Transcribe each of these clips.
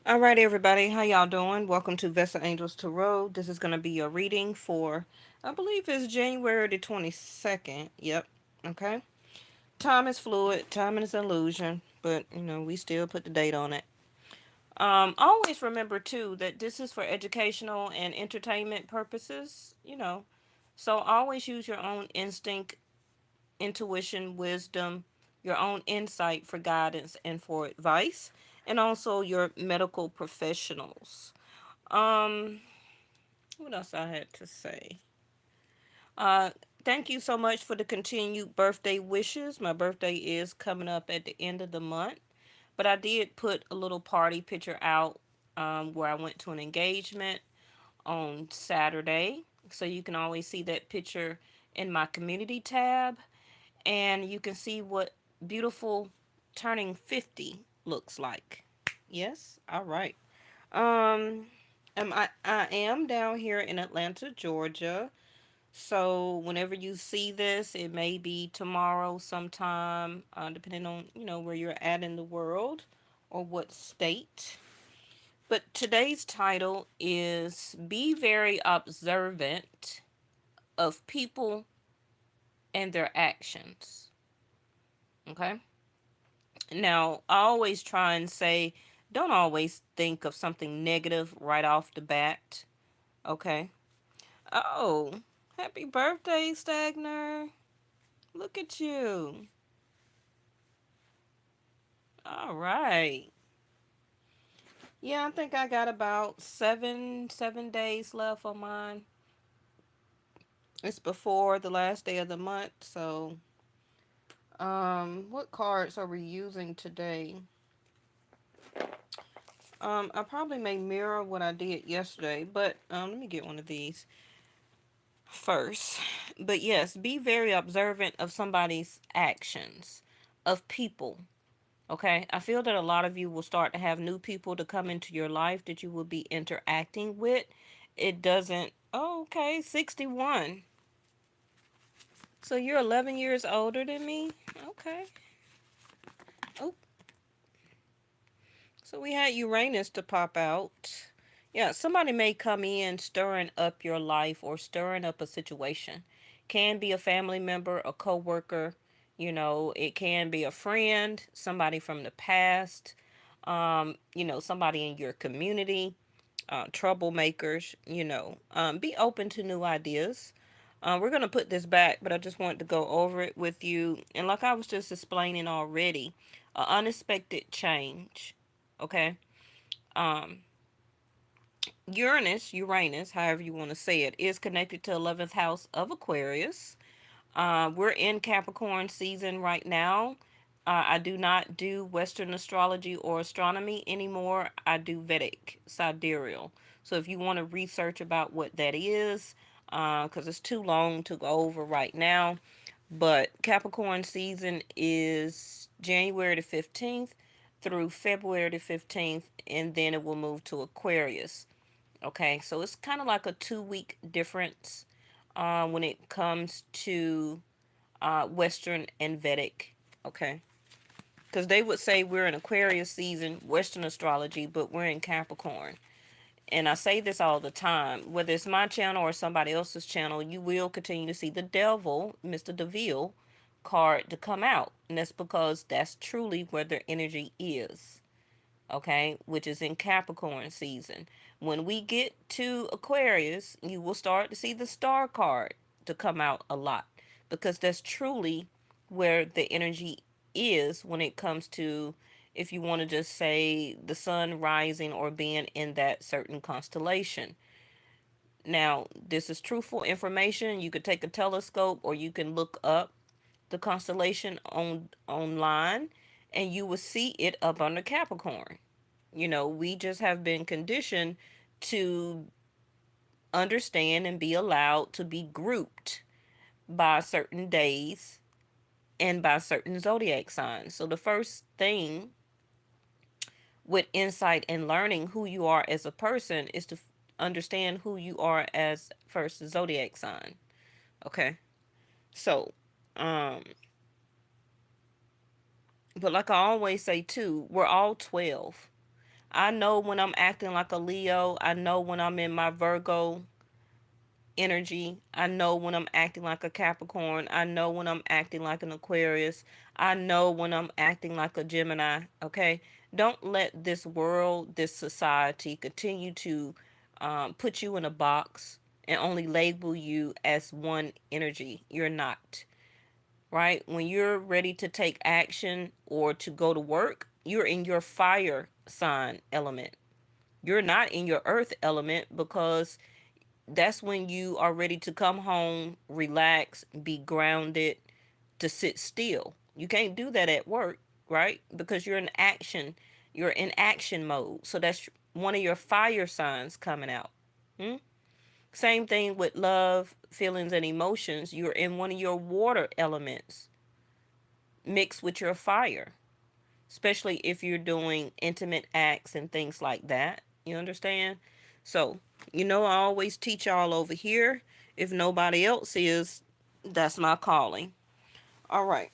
All right, everybody, how y'all doing? Welcome to Vesta Angels Tarot. This is going to be your reading for, I believe it's January the 22nd. Yep. Okay. Time is fluid, time is an illusion, but we still put the date on it. Always remember too that this is for educational and entertainment purposes. So always use your own instinct, intuition, wisdom, your own insight for guidance and for advice, and also your medical professionals. Um, what else I had to say? Uh, Thank you so much for the continued birthday wishes. My birthday is coming up at the end of the month, but I did put a little party picture out where I went to an engagement on Saturday. So you can always see that picture in my community tab, and you can see what beautiful turning 50 looks like. Yes, all right. Um, I am down here in Atlanta, Georgia. So whenever you see this, it may be tomorrow sometime, depending on where you're at in the world or what state. But today's title is "Be Very Observant of People and Their Actions." Okay. Now, I always try and say, don't always think of something negative right off the bat. Okay. Oh, happy birthday, Stagner. Look at you. All right. Yeah, I think I got about seven days left on mine. It's before the last day of the month, so what cards are we using today? I probably may mirror what I did yesterday, but let me get one of these first. But yes, be very observant of somebody's actions, of people. Okay, I feel that a lot of you will start to have new people to come into your life that you will be interacting with. It doesn't, oh, okay, 61. So you're 11 years older than me? Okay. Oh, so we had Uranus to pop out. Yeah, somebody may come in stirring up your life or stirring up a situation. Can be a family member, a coworker, it can be a friend, somebody from the past, somebody in your community, troublemakers, be open to new ideas. We're going to put this back, but I just wanted to go over it with you. And like I was just explaining already, unexpected change. Okay. Um, Uranus, however you want to say it, is connected to 11th house of Aquarius. We're in Capricorn season right now. I do not do Western astrology or astronomy anymore. I do Vedic sidereal. So if you want to research about what that is, because it's too long to go over right now, but Capricorn season is January the 15th through February the 15th, and then it will move to Aquarius. Okay, so it's kind of like a 2 week difference when it comes to Western and Vedic. Okay, because they would say we're in Aquarius season, Western astrology, but we're in Capricorn. And I say this all the time, whether it's my channel or somebody else's channel, you will continue to see the devil, Mr. DeVille, card to come out. And that's because that's truly where their energy is. Okay, which is in Capricorn season. When we get to Aquarius, you will start to see the star card to come out a lot because that's truly where the energy is when it comes to, if you want to just say, the sun rising or being in that certain constellation. Now, this is truthful information. You could take a telescope or you can look up the constellation online and you will see it up under Capricorn. We just have been conditioned to understand and be allowed to be grouped by certain days and by certain zodiac signs. So the first thing with insight and learning who you are as a person is to understand who you are as first zodiac sign. Okay. So, um but like I always say too, we're all 12. I know when I'm acting like a Leo. I know when I'm in my Virgo energy. I know when I'm acting like a Capricorn. I know when I'm acting like an Aquarius. I know when I'm acting like a Gemini. Okay? Don't let this world, this society continue to put you in a box and only label you as one energy. You're not. Right? When you're ready to take action or to go to work, you're in your fire sign element. You're not in your earth element because that's when you are ready to come home, relax, be grounded, to sit still. You can't do that at work, right? Because you're in action. You're in action mode. So that's one of your fire signs coming out. Hmm? Same thing with love, feelings, and emotions. You're in one of your water elements mixed with your fire, especially if you're doing intimate acts and things like that. You understand? So, I always teach y'all over here. If nobody else is, that's my calling. All right.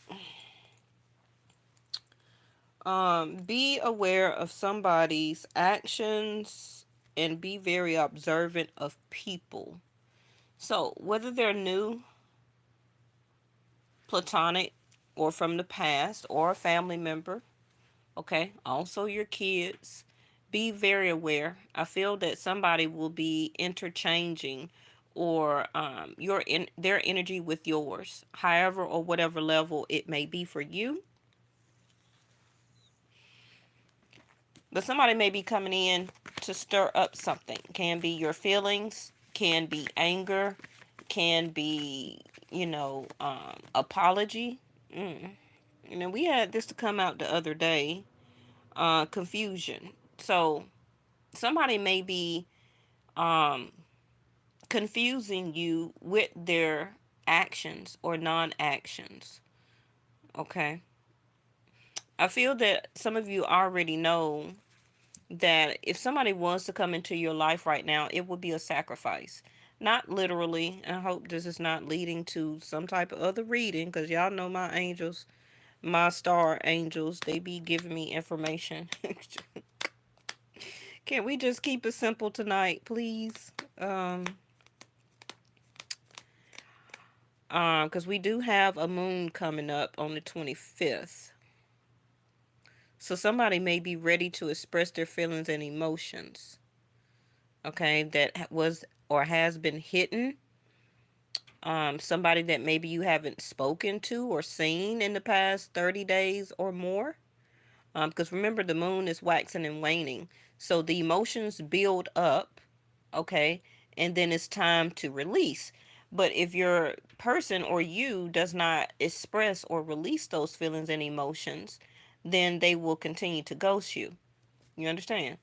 Be aware of somebody's actions and be very observant of people. So, whether they're new, platonic, or from the past, or a family member, okay, also your kids, be very aware. I feel that somebody will be interchanging or their energy with yours, however or whatever level it may be for you. But somebody may be coming in to stir up something. Can be your feelings, can be anger, can be, apology. mm. We had this to come out the other day. Confusion. So somebody may be um, confusing you with their actions or non-actions. Okay. I feel that some of you already know that if somebody wants to come into your life right now, it would be a sacrifice. Not literally. I hope this is not leading to some type of other reading because y'all know my angels, my star angels, they be giving me information. Can we just keep it simple tonight, please? Because we do have a moon coming up on the 25th. So somebody may be ready to express their feelings and emotions, okay, that was or has been hidden. Somebody that maybe you haven't spoken to or seen in the past 30 days or more. Because remember, the moon is waxing and waning. So the emotions build up, okay, and then it's time to release. But if your person or you does not express or release those feelings and emotions, then they will continue to ghost you. You understand?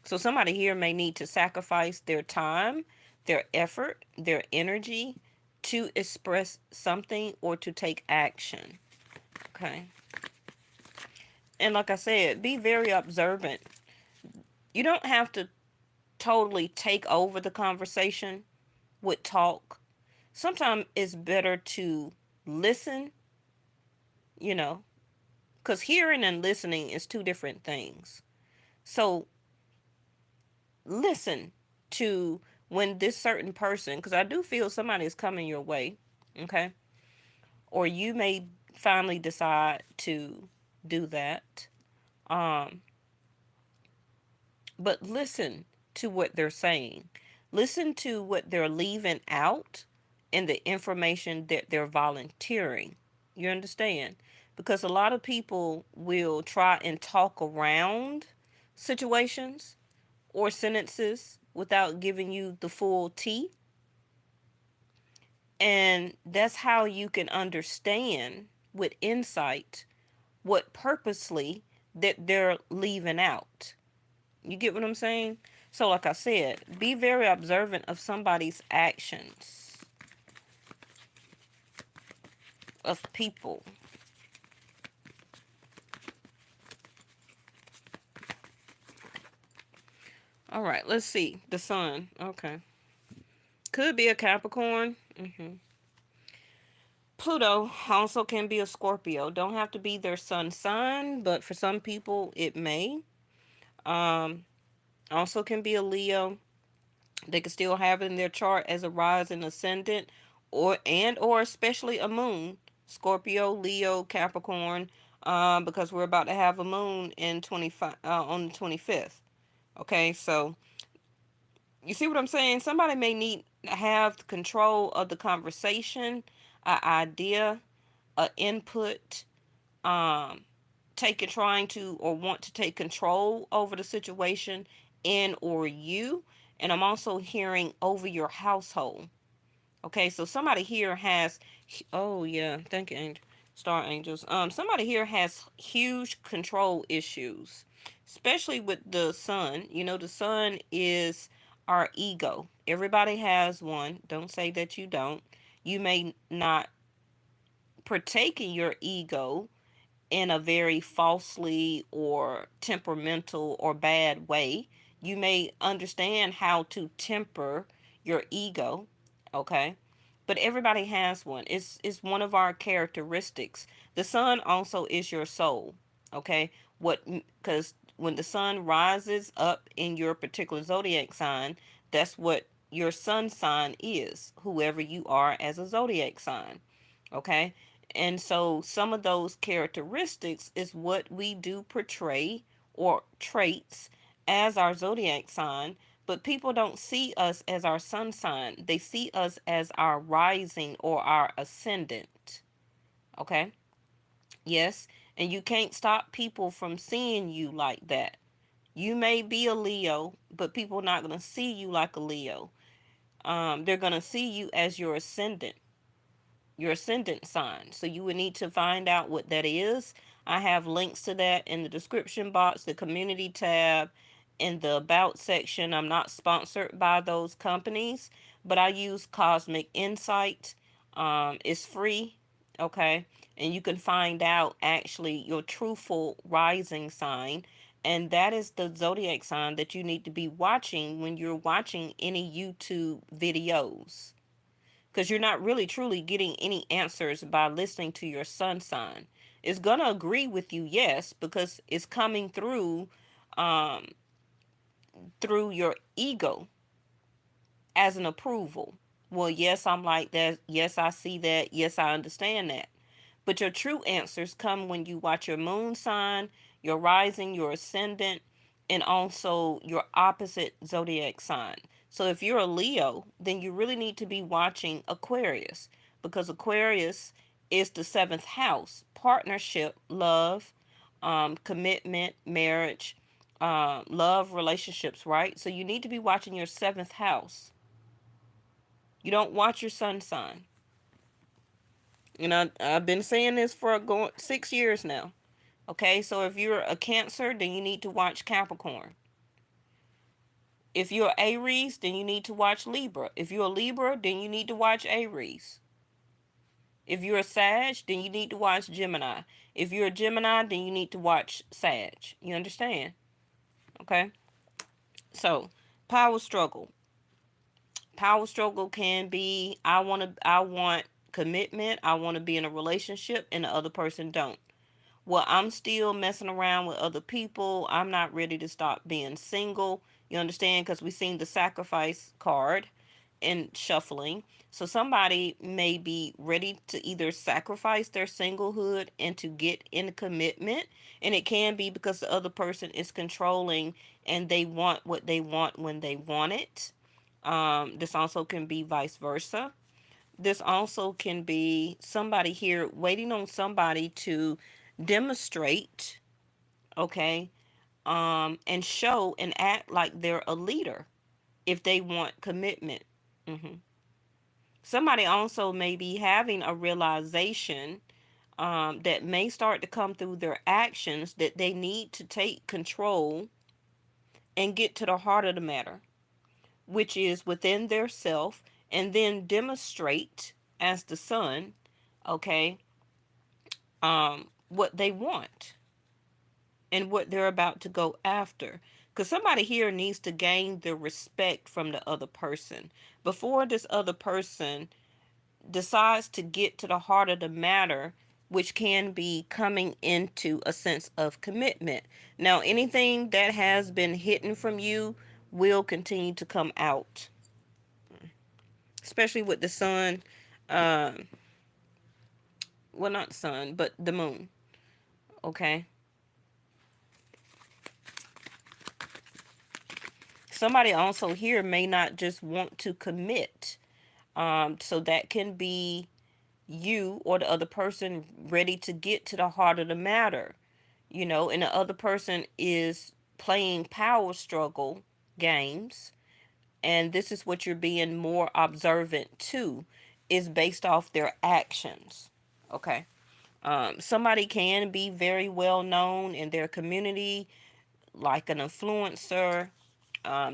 So somebody here may need to sacrifice their time, their effort, their energy to express something or to take action. Okay. And like I said, be very observant. You don't have to totally take over the conversation with talk. Sometimes it's better to listen, you know, because hearing and listening is two different things. So listen to when this certain person, because I do feel somebody is coming your way, okay? Or you may finally decide to do that. Um, but listen to what they're saying. Listen to what they're leaving out and the information that they're volunteering. You understand? Because a lot of people will try and talk around situations or sentences without giving you the full tea. And that's how you can understand with insight what purposely that they're leaving out. You get what I'm saying? So, like I said, be very observant of somebody's actions, of people. All right, let's see. The sun. Okay. Could be a Capricorn. Pluto also can be a Scorpio. Don't have to be their sun sign, but for some people it may. Um, Also can be a Leo. They can still have it in their chart as a rising ascendant, or especially a moon. Scorpio, Leo, Capricorn. Because we're about to have a moon in 25 on the 25th. Okay, so you see what I'm saying? Somebody may need to have control of the conversation, an idea, a input, um, trying to or want to take control over the situation in or you. And I'm also hearing over your household. Okay, so somebody here has, oh yeah, thank you, Angel, Star Angels. Somebody here has huge control issues, especially with the sun. You know, the sun is our ego. Everybody has one. Don't say that you don't. You may not partake in your ego in a very falsely or temperamental or bad way. You may understand how to temper your ego, okay? But everybody has one. It's one of our characteristics. The sun also is your soul, okay? What Because when the sun rises up in your particular zodiac sign, that's what your sun sign is, whoever you are as a zodiac sign, okay? And so some of those characteristics is what we do portray, or traits, as our zodiac sign, but people don't see us as our sun sign. They see us as our rising or our ascendant. Okay? Yes, and you can't stop people from seeing you like that. You may be a Leo, but people are not going to see you like a Leo. They're going to see you as your ascendant sign. So you would need to find out what that is. I have links to that in the description box, the community tab, in the about section. I'm not sponsored by those companies, but I use Cosmic Insight. It's free, okay? And you can find out actually your truthful rising sign. And that is the zodiac sign that you need to be watching when you're watching any YouTube videos, because you're not really truly getting any answers by listening to your sun sign. It's gonna agree with you, yes, because it's coming um through your ego as an approval. Well, yes, I'm like that. Yes, I see that. Yes, I understand that. But your true answers come when you watch your moon sign, your rising, your ascendant, and also your opposite zodiac sign. So if you're a Leo, then you really need to be watching Aquarius, because Aquarius is the seventh house: partnership, love, commitment, marriage, love, relationships, right? So you need to be watching your seventh house. You don't watch your sun sign. And I've been saying this for 6 years now. Okay, so if you're a Cancer, then you need to watch Capricorn. If you're Aries, then you need to watch Libra. If you're a Libra, then you need to watch Aries. If you're a Sag, then you need to watch Gemini. If you're a Gemini, then you need to watch Sag. You understand? Okay? So, power struggle. Power struggle can be, I want commitment, I want to be in a relationship, and the other person don't. Well, I'm still messing around with other people. I'm not ready to stop being single. You understand? Because we've seen the sacrifice card in shuffling. So somebody may be ready to either sacrifice their singlehood and to get in a commitment. And it can be because the other person is controlling and they want what they want when they want it. This also can be vice versa. This also can be somebody here waiting on somebody to demonstrate, okay, and show and act like they're a leader if they want commitment. hmm Somebody also may be having a realization that may start to come through their actions, that they need to take control and get to the heart of the matter, which is within their self, and then demonstrate as the sun, okay, what they want and what they're about to go after. Because somebody here needs to gain the respect from the other person before this other person decides to get to the heart of the matter, which can be coming into a sense of commitment. Now, anything that has been hidden from you will continue to come out, especially with the sun. Um, well, not the sun, but the moon. Okay. Somebody also here may not just want to commit. So that can be you or the other person ready to get to the heart of the matter, and the other person is playing power struggle games, and this is what you're being more observant to, is based off their actions. Okay. Somebody can be very well known in their community, like an influencer.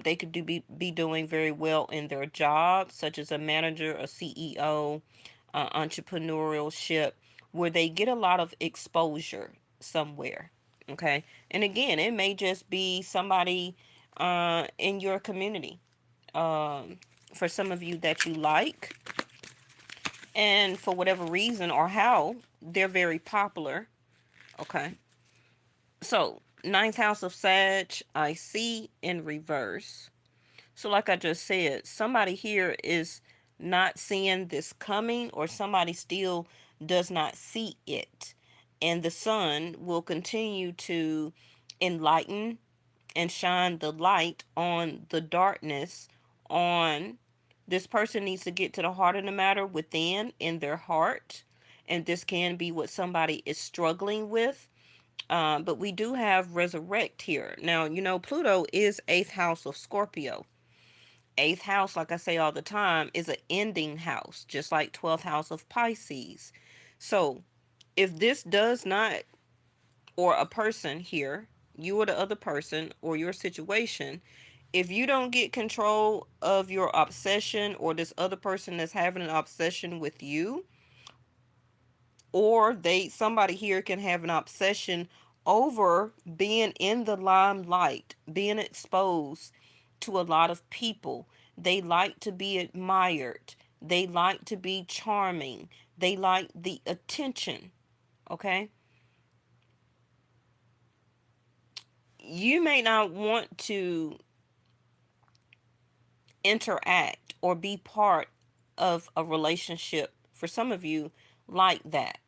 They could be doing very well in their job, such as a manager, a CEO, entrepreneurship, where they get a lot of exposure somewhere. Okay. And again, it may just be somebody in your community, for some of you that you like, and for whatever reason or how, they're very popular. Okay. So, ninth house of Sag, I see in reverse. So, like I just said, somebody here is not seeing this coming, or somebody still does not see it. And the sun will continue to enlighten and shine the light on the darkness. On this person needs to get to the heart of the matter within, in their heart. And this can be what somebody is struggling with. But we do have resurrect here. Now, Pluto is eighth house of Scorpio. Eighth house, like I say all the time, is an ending house, just like 12th house of Pisces. So if this does not, or a person here, you or the other person, or your situation, if you don't get control of your obsession, or this other person that's having an obsession with you, or somebody here can have an obsession over being in the limelight, being exposed to a lot of people. They like to be admired. They like to be charming. They like the attention. Okay? You may not want to interact or be part of a relationship, for some of you, like that.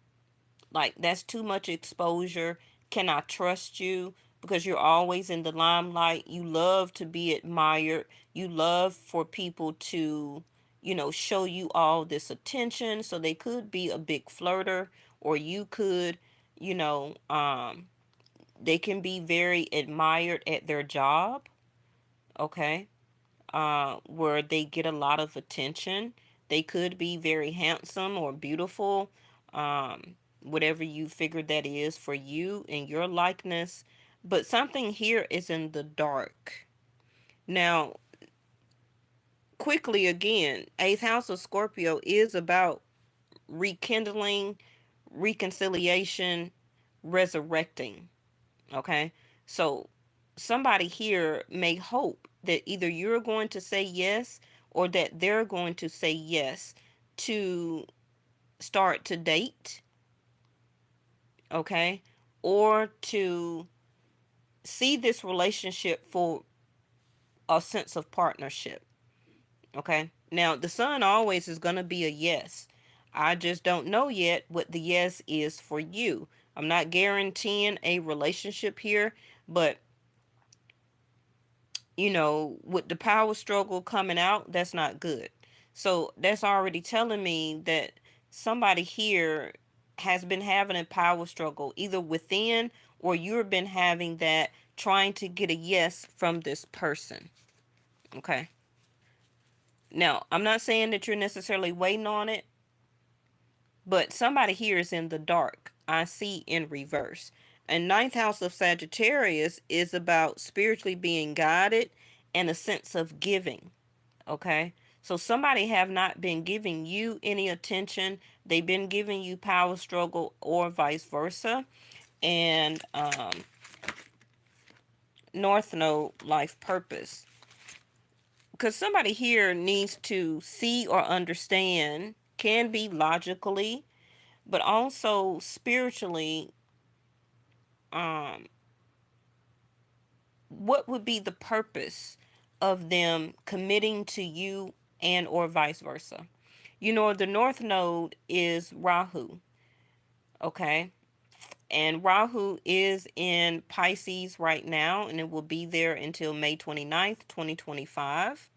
Like, that's too much exposure. Can I trust you? Because you're always in the limelight. You love to be admired. You love for people to, show you all this attention. So they could be a big flirter, or you could, you know, um, they can be very admired at their job. Okay. Where they get a lot of attention. They could be very handsome or beautiful, whatever you figure that is for you and your likeness. But something here is in the dark. Now, quickly again, eighth house of Scorpio is about rekindling, reconciliation, resurrecting. Okay. So somebody here may hope that either you're going to say yes, or that they're going to say yes to start to date. Okay. Or to see this relationship for a sense of partnership. Okay. Now, the sun always is going to be a yes. I just don't know yet what the yes is for you. I'm not guaranteeing a relationship here, but with the power struggle coming out, that's not good. So that's already telling me that somebody here has been having a power struggle, either within, or you've been having that, trying to get a yes from this person. Okay. Now, I'm not saying that you're necessarily waiting on it, but somebody here is in the dark. I see in reverse. And ninth house of Sagittarius is about spiritually being guided and a sense of giving. Okay. So somebody have not been giving you any attention. They've been giving you power struggle, or vice versa. And North Node, life purpose. Because somebody here needs to see or understand can be logically, but also spiritually. Um, what would be the purpose of them committing to you and or vice versa? You know, the north node is Rahu, okay? And Rahu is in Pisces right now, and it will be there until May 29th, 2025.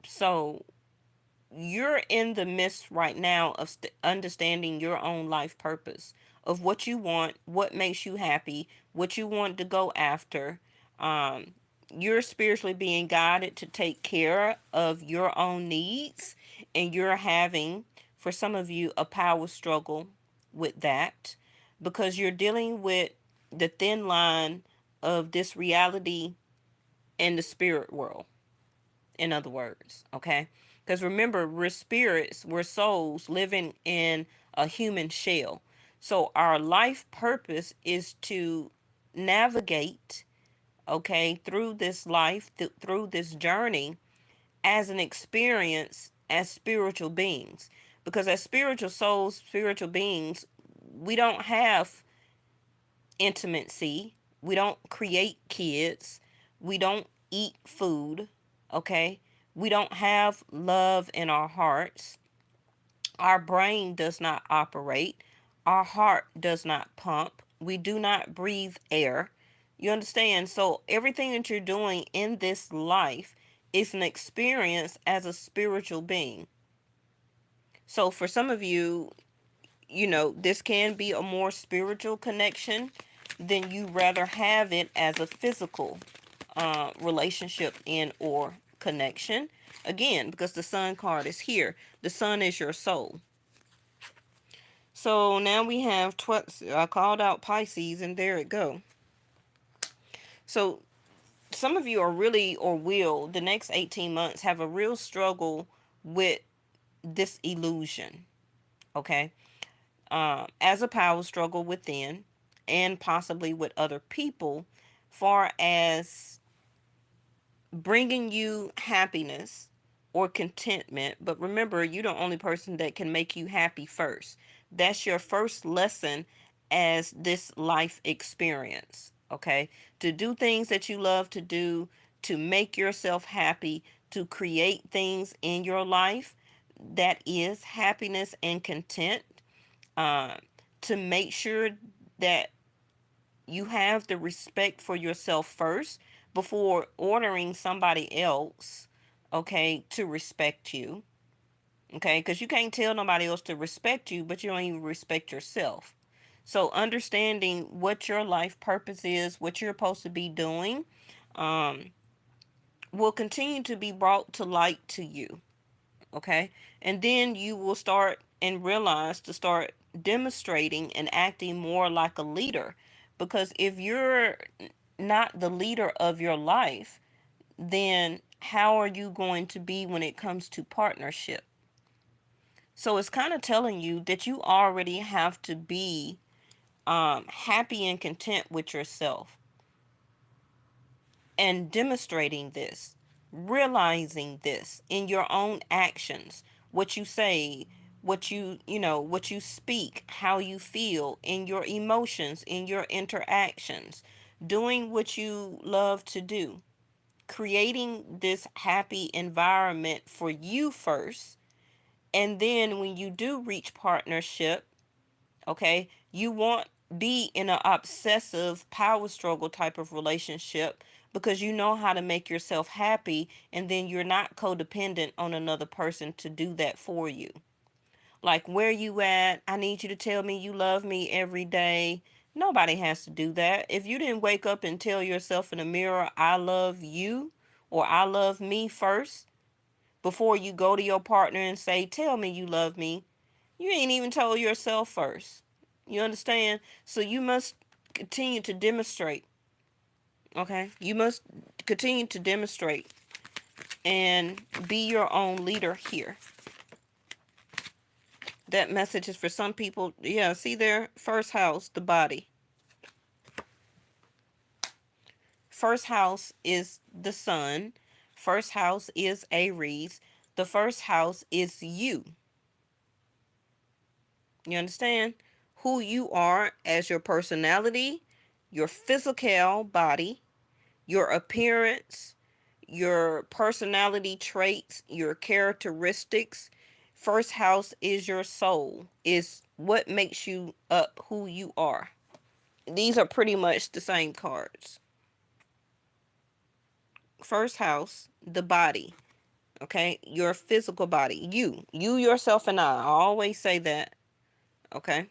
So you're in the midst right now of understanding your own life purpose of what you want, what makes you happy, what you want to go after. Um, you're spiritually being guided to take care of your own needs, and you're having, for some of you, a power struggle with that because you're dealing with the thin line of this reality and the spirit world, in other words, okay? Because remember, we're spirits, we're souls living in a human shell. So our life purpose is to navigate, okay, through this life, through this journey as an experience as spiritual beings. Because as spiritual souls, spiritual beings, we don't have intimacy. We don't create kids. We don't eat food. Okay. We don't have love in our hearts. Our brain does not operate. Our heart does not pump. We do not breathe air. You understand? So everything that you're doing in this life is an experience as a spiritual being. So for some of you, you know, this can be a more spiritual connection than you rather have it as a physical relationship and or connection. Again, because the sun card is here. The sun is your soul. So now we have I called out Pisces, and there it go. So some of you are really, or will, the next 18 months have a real struggle with this illusion. Okay. As a power struggle within and possibly with other people, far as bringing you happiness or contentment. But remember, you're the only person that can make you happy first. That's your first lesson as this life experience, okay? To do things that you love to do, to make yourself happy, to create things in your life that is happiness and content, uh, to make sure that you have the respect for yourself first before ordering somebody else, okay, to respect you, okay? Because you can't tell nobody else to respect you, but you don't even respect yourself. So understanding what your life purpose is, what you're supposed to be doing, um, will continue to be brought to light to you, okay? And then you will start and realize to start demonstrating and acting more like a leader. Because if you're not the leader of your life, then how are you going to be when it comes to partnership? So it's kind of telling you that you already have to be happy and content with yourself, and demonstrating this, realizing this in your own actions, what you say, what you speak, how you feel, in your emotions, in your interactions, doing what you love to do, creating this happy environment for you first. And then when you do reach partnership, okay, you won't be in an obsessive power struggle type of relationship, because you know how to make yourself happy, and then you're not codependent on another person to do that for you. Like, where you at? I need you to tell me you love me every day. Nobody has to do that. If you didn't wake up and tell yourself in the mirror, I love you, or I love me first, before you go to your partner and say, tell me you love me, you ain't even told yourself first. You understand? So you must continue to demonstrate. Okay? You must continue to demonstrate and be your own leader here. That message is for some people. Yeah, see there? First house, the body. First house is the sun. First house is Aries. The first house is you. You understand? Who you are as your personality, your physical body, your appearance, your personality traits, your characteristics. First house is your soul, is what makes you up who you are. These are pretty much the same cards. First house, the body, okay? Your physical body, you yourself and I always say that, okay?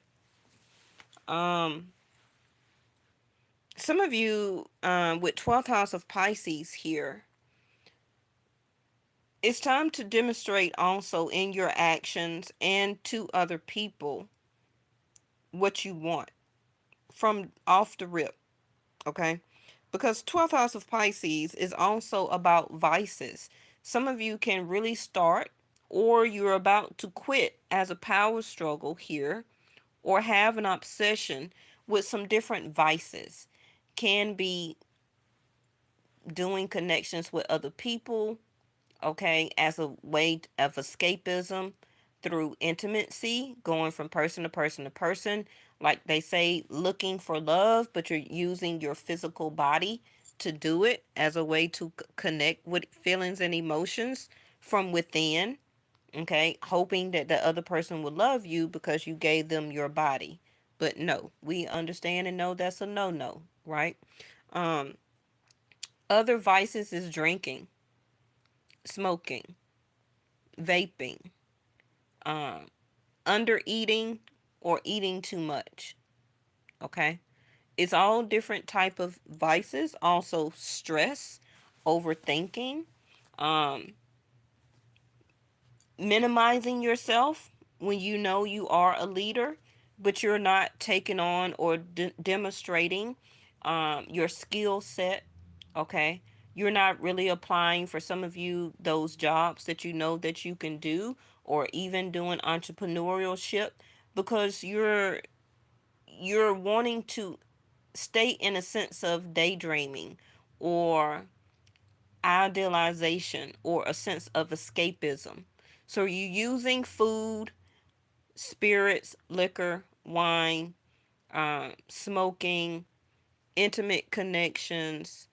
Um some of you with 12th house of Pisces here, it's time to demonstrate also in your actions and to other people what you want from off the rip, okay? Because 12th house of Pisces is also about vices. Some of you can really start, or you're about to quit as a power struggle here, or have an obsession with some different vices. Can be doing connections with other people, okay, as a way of escapism through intimacy, going from person to person to person. Like they say, looking for love, but you're using your physical body to do it as a way to connect with feelings and emotions from within, okay, hoping that the other person will love you because you gave them your body. But no, we understand and know that's a no no, right? Um, Other vices is drinking, smoking, vaping, um, under eating, or eating too much. Okay, it's all different type of vices. Also, stress, overthinking, um, minimizing yourself when you know you are a leader, but you're not taking on or demonstrating your skill set. Okay, you're not really applying for some of you those jobs that you know that you can do, or even doing entrepreneurship because you're wanting to stay in a sense of daydreaming or idealization or a sense of escapism. So you're using food, spirits, liquor, wine, smoking, intimate connections,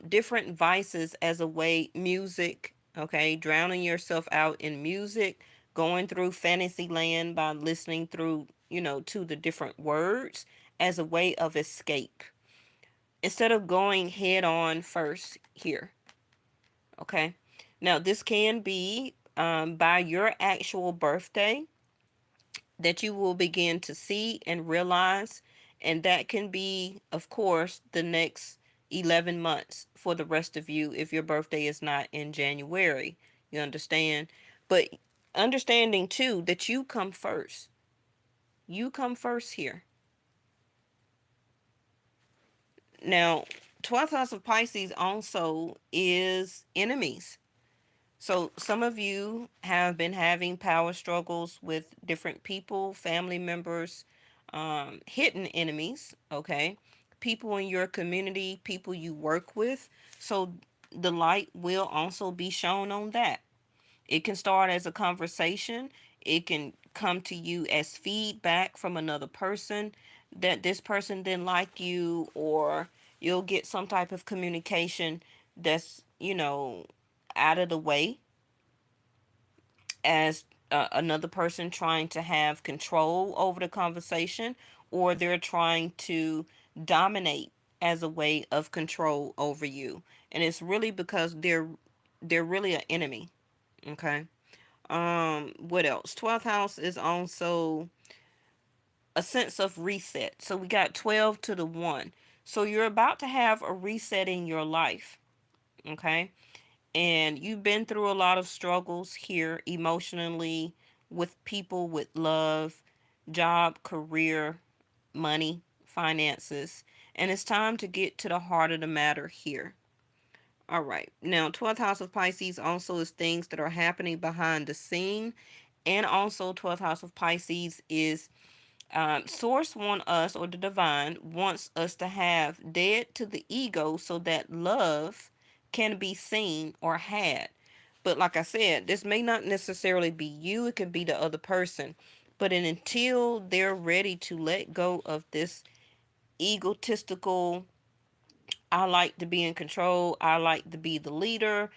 different vices as a way, music, okay, drowning yourself out in music, going through fantasy land by listening through, to the different words as a way of escape instead of going head on first here. Okay. Now, this can be by your actual birthday that you will begin to see and realize. And that can be, of course, the next 11 months for the rest of you if your birthday is not in January. You understand? But understanding too that you come first. You come first here. Now, 12th house of Pisces also is enemies. So some of you have been having power struggles with different people, family members, hidden enemies, okay? People in your community, people you work with. So the light will also be shown on that. It can start as a conversation. It can come to you as feedback from another person that this person didn't like you, or you'll get some type of communication that's, out of the way as another person trying to have control over the conversation, or they're trying to dominate as a way of control over you. And it's really because they're really an enemy. Okay. What else? 12th house is also a sense of reset. So we got 12 to the 1. So you're about to have a reset in your life. Okay. And you've been through a lot of struggles here emotionally, with people, with love, job, career, money, finances. And it's time to get to the heart of the matter here. All right. Now, 12th house of Pisces also is things that are happening behind the scene. And also, 12th house of Pisces is Source want us, or the divine wants us to have dead to the ego so that love can be seen or had. But like I said, this may not necessarily be you, it could be the other person. But until they're ready to let go of this egotistical, I like to be in control, I like to be the leader,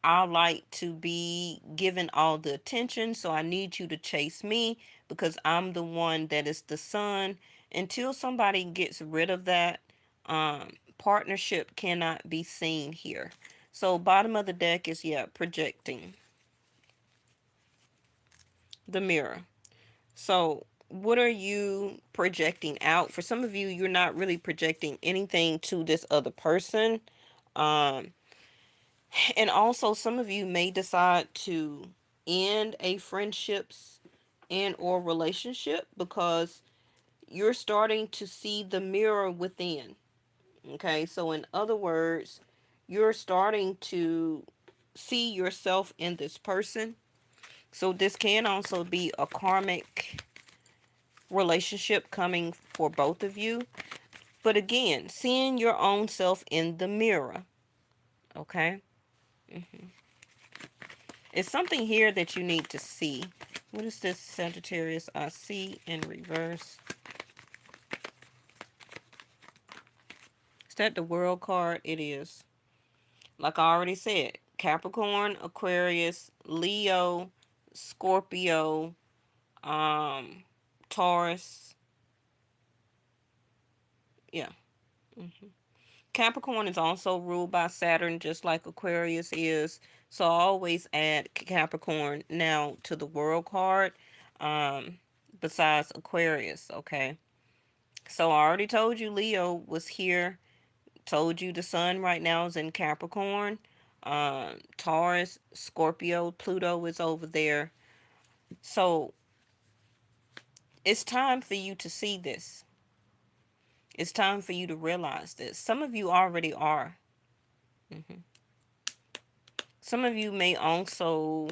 I like to be given all the attention, so I need you to chase me because I'm the one that is the sun. Until somebody gets rid of that, partnership cannot be seen here. So bottom of the deck is, yeah, projecting the mirror. So what are you projecting out? For some of you, you're not really projecting anything to this other person. Um, and also some of you may decide to end a friendships and or relationship because you're starting to see the mirror within. Okay, so in other words, you're starting to see yourself in this person. So this can also be a karmic relationship coming for both of you. But again, seeing your own self in the mirror. Okay, it's something here that you need to see. What is this, Sagittarius? I see in reverse. Is that the World card? It is. Like I already said, Capricorn, Aquarius, Leo, Scorpio, um, Taurus. Yeah. hmm Capricorn is also ruled by Saturn, just like Aquarius is. So I always add Capricorn now to the World card, um, besides Aquarius. Okay. So I already told you Leo was here. Told you the sun right now is in Capricorn. Taurus, Scorpio, Pluto is over there. So it's time for you to see this. It's time for you to realize this. Some of you already are. hmm Some of you may also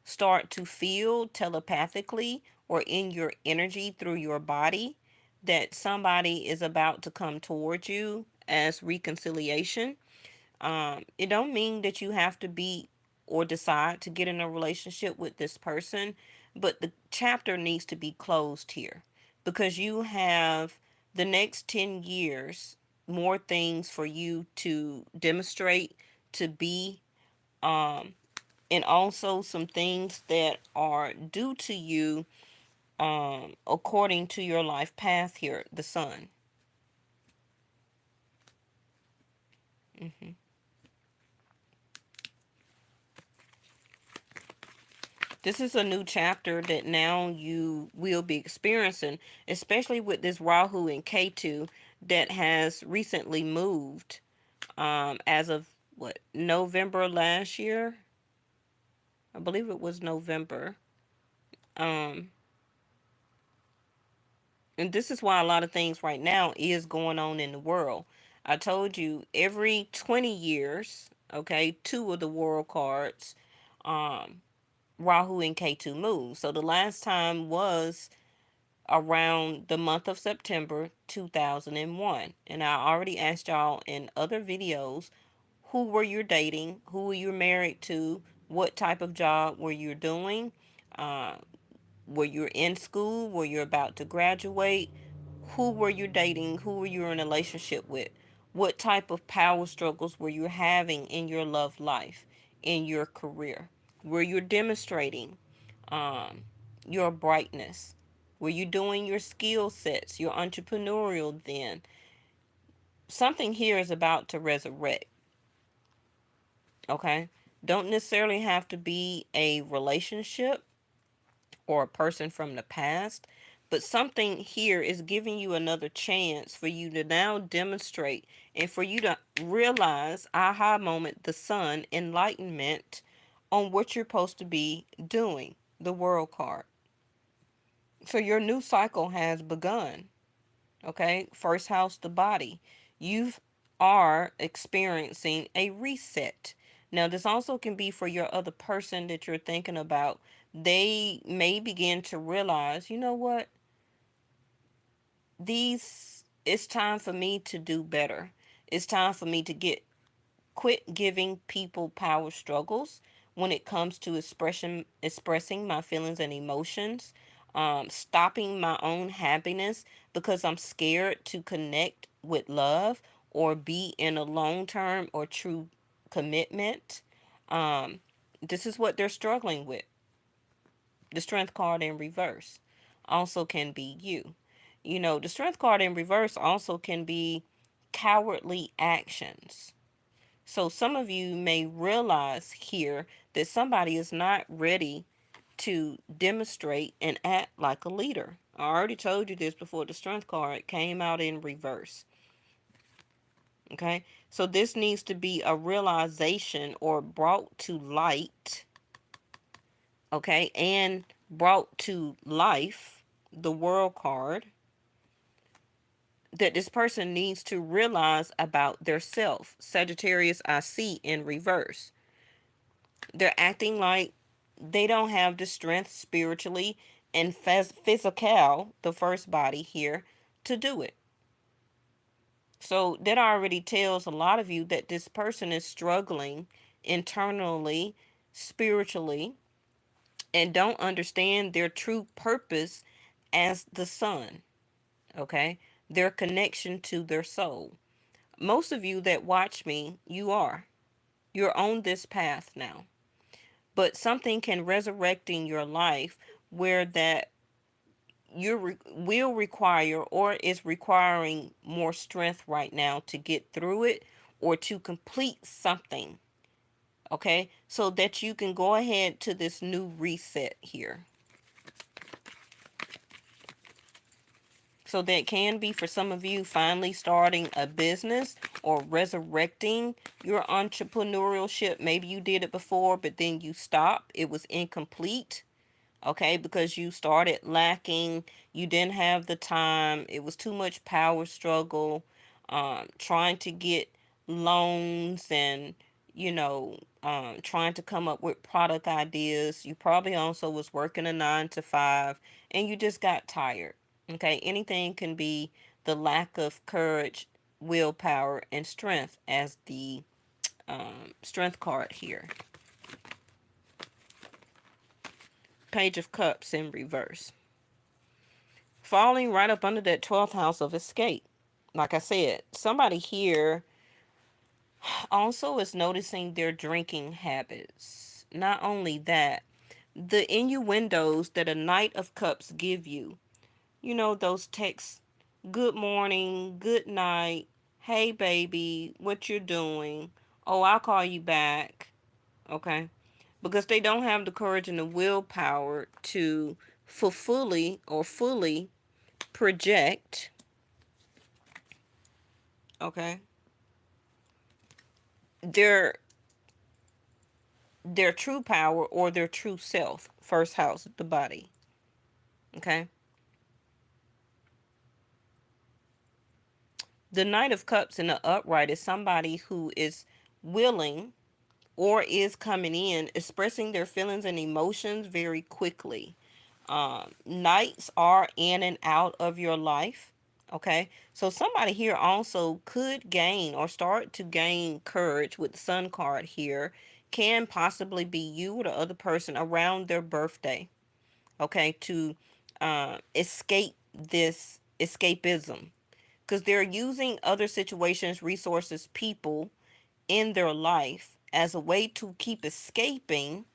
start to feel telepathically or in your energy through your body that somebody is about to come towards you as reconciliation. It don't mean that you have to be or decide to get in a relationship with this person, but the chapter needs to be closed here because you have the next 10 years more things for you to demonstrate, to be, um, and also some things that are due to you according to your life path here, the sun. hmm This is a new chapter that now you will be experiencing, especially with this Rahu and Ketu that has recently moved as of what, November last year? I believe it was November. Um, and this is why a lot of things right now is going on in the world. I told you every 20 years, okay, two of the world cards, um, Rahu and Ketu move. So the last time was around the month of September 2001. And I already asked y'all in other videos, who were you dating, who were you married to, what type of job were you doing, uh, were you in school, were you about to graduate, who were you dating, who were you in a relationship with, what type of power struggles were you having in your love life, in your career, were you demonstrating um, your brightness, were you doing your skill sets, your entrepreneurial then. Something here is about to resurrect. Okay, don't necessarily have to be a relationship or a person from the past, but something here is giving you another chance for you to now demonstrate and for you to realize, aha moment, the sun, enlightenment on what you're supposed to be doing, the world card. So your new cycle has begun. Okay, first house, the body. You are experiencing a reset. Now, this also can be for your other person that you're thinking about. They may begin to realize, you know what, it's time for me to do better. It's time for me to get quit giving people power struggles when it comes to expressing my feelings and emotions, stopping my own happiness because I'm scared to connect with love or be in a long term or true commitment. Um, this is what they're struggling with. The strength card in reverse also can be you. The strength card in reverse also can be cowardly actions. So some of you may realize here that somebody is not ready to demonstrate and act like a leader. I already told you this before. The strength card came out in reverse. Okay, so this needs to be a realization or brought to light. Okay, and brought to life, the world card, that this person needs to realize about their self. Sagittarius, I see in reverse. They're acting like they don't have the strength spiritually and physical, the first body here, to do it. So that already tells a lot of you that this person is struggling internally, spiritually, and don't understand their true purpose as the sun. Okay? Their connection to their soul. Most of you that watch me, you're on this path now. But something can resurrect in your life where that will require or is requiring more strength right now to get through it or to complete something. Okay, so that you can go ahead to this new reset here. So that can be for some of you finally starting a business or resurrecting your entrepreneurship. Maybe you did it before, but then you stopped. It was incomplete. Okay, because you started lacking, you didn't have the time, it was too much power struggle, trying to get loans and, trying to come up with product ideas. You probably also was working a 9 to 5 and you just got tired. Okay, anything can be the lack of courage, willpower, and strength as the strength card here. Page of Cups in reverse. Falling right up under that 12th house of escape. Like I said, somebody here also is noticing their drinking habits. Not only that, the innuendos that a Knight of Cups give you. Those texts, good morning, good night, hey baby, what you doing? Oh, I'll call you back. Okay? Because they don't have the courage and the willpower to fully project, okay, their their true power or their true self. First house, the body. Okay. The Knight of Cups in the upright is somebody who is willing or is coming in expressing their feelings and emotions very quickly. Knights are in and out of your life. Okay, so somebody here also could gain or start to gain courage with the Sun card here. Can possibly be you or the other person around their birthday. Okay, to escape this escapism, because they're using other situations, resources, people in their life as a way to keep escaping,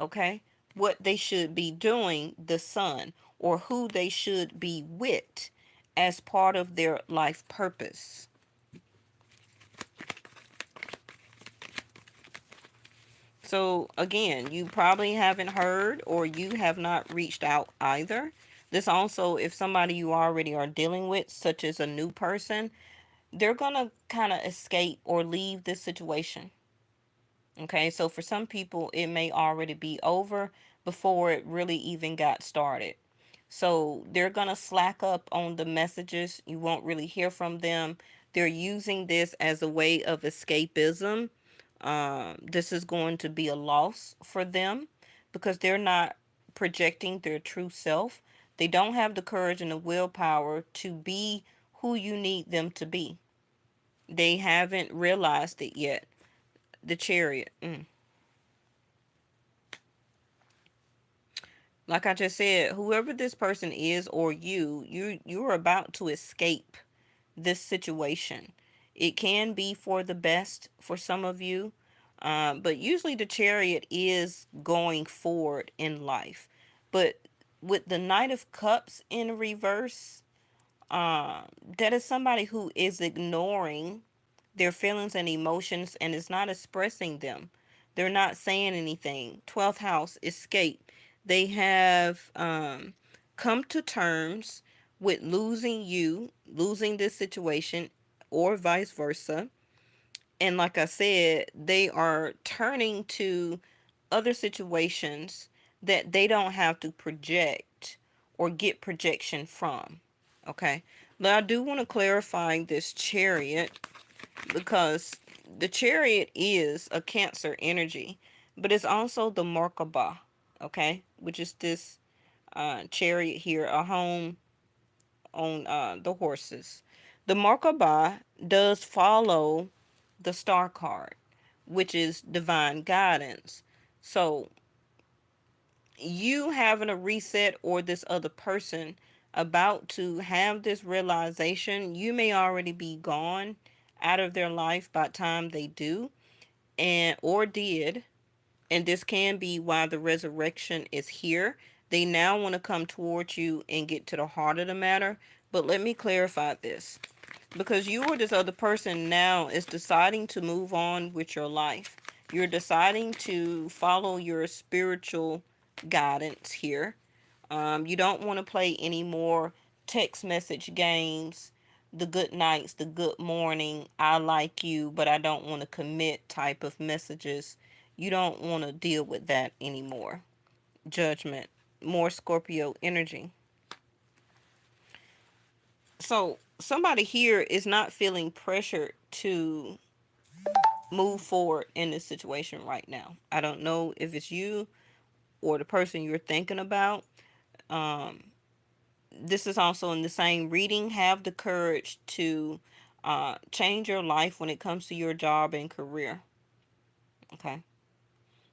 okay, what they should be doing, the sun, or who they should be with as part of their life purpose. So again, you probably haven't heard or you have not reached out either. This also, if somebody you already are dealing with, such as a new person, they're going to kind of escape or leave this situation. Okay, so for some people, it may already be over before it really even got started. So they're going to slack up on the messages. You won't really hear from them. They're using this as a way of escapism. This is going to be a loss for them because they're not projecting their true self. They don't have the courage and the willpower to be who you need them to be. They haven't realized it yet. The Chariot. Like I just said, whoever this person is or you're about to escape this situation. It can be for the best for some of you, but usually the Chariot is going forward in life. But with the Knight of Cups in reverse, that is somebody who is ignoring their feelings and emotions and is not expressing them. They're not saying anything. 12th house, escape. They have come to terms with losing you, losing this situation, or vice versa. And like I said, they are turning to other situations that they don't have to project or get projection from. Okay. But I do want to clarify this Chariot because the Chariot is a Cancer energy, but it's also the Merkaba, okay, which is this chariot here, a home on the horses. The Merkaba does follow the star card, which is divine guidance. So you having a reset or this other person about to have this realization, you may already be gone out of their life by the time they do and or did, and this can be why the resurrection is here. They now want to come towards you and get to the heart of the matter. But let me clarify this, because you or this other person now is deciding to move on with your life. You're deciding to follow your spiritual guidance here. You don't want to play any more text message games, the good nights, the good morning, I like you, but I don't want to commit type of messages. You don't want to deal with that anymore. Judgment, more Scorpio energy. So, somebody here is not feeling pressured to move forward in this situation right now. I don't know if it's you or the person you're thinking about. Um, this is also in the same reading. Have the courage to change your life when it comes to your job and career. Okay.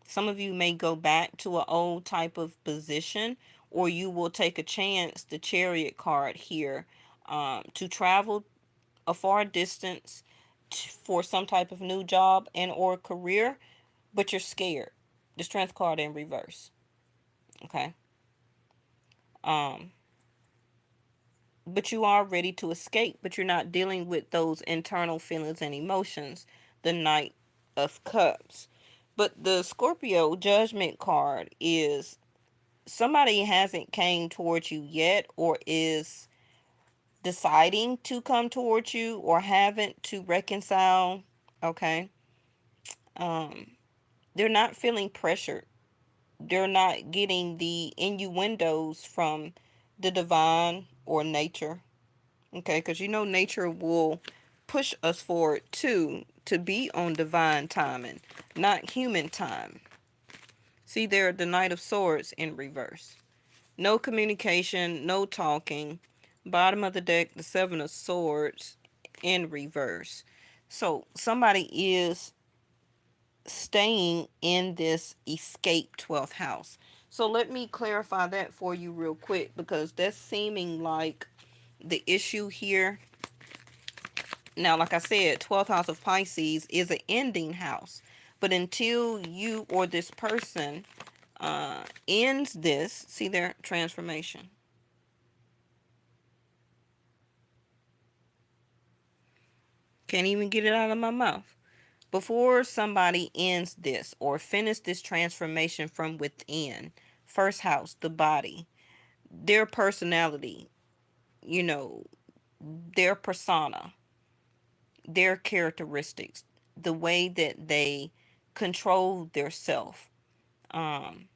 Some of you may go back to an old type of position, or you will take a chance, the Chariot card here, to travel a far distance for some type of new job and or career, but you're scared. The Strength card in reverse. Okay. Um, but you are ready to escape, but you're not dealing with those internal feelings and emotions. The Knight of Cups. But the Scorpio Judgment card is somebody hasn't came towards you yet or is deciding to come towards you or haven't to reconcile. Okay. Um, they're not feeling pressured. They're not getting the innuendos from the divine or nature. Okay, because you know nature will push us forward too to be on divine timing, not human time. See there, the Knight of Swords in reverse. No communication, no talking. Bottom of the deck, the Seven of Swords in reverse. So somebody is staying in this escape 12th house. So let me clarify that for you real quick, because that's seeming like the issue here. Now, like I said, 12th house of Pisces is an ending house. But until you or this person ends this, see their transformation. Can't even get it out of my mouth. Before somebody ends this or finish this transformation from within, first house, the body, their personality, you know, their persona, their characteristics, the way that they control their self. Um,